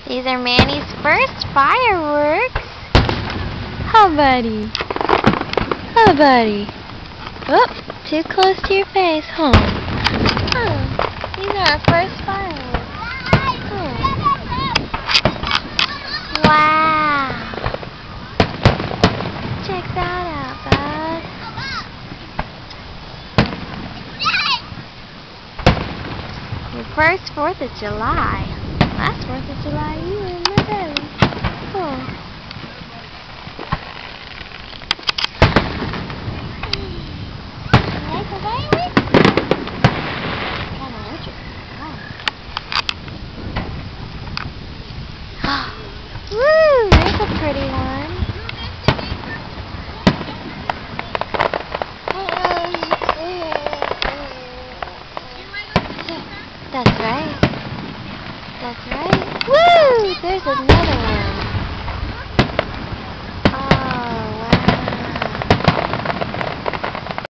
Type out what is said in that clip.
These are Manny's first fireworks. Oh, buddy. Oh, buddy. Oh, too close to your face, huh? Oh, these are our first fireworks. Oh. Wow. Check that out, bud. Your first 4th of July. Last 4th of July, you were in my belly. Oh. Like a firework? Kinda interesting. Woo! There's a pretty one. That's right. That's right. Woo! There's another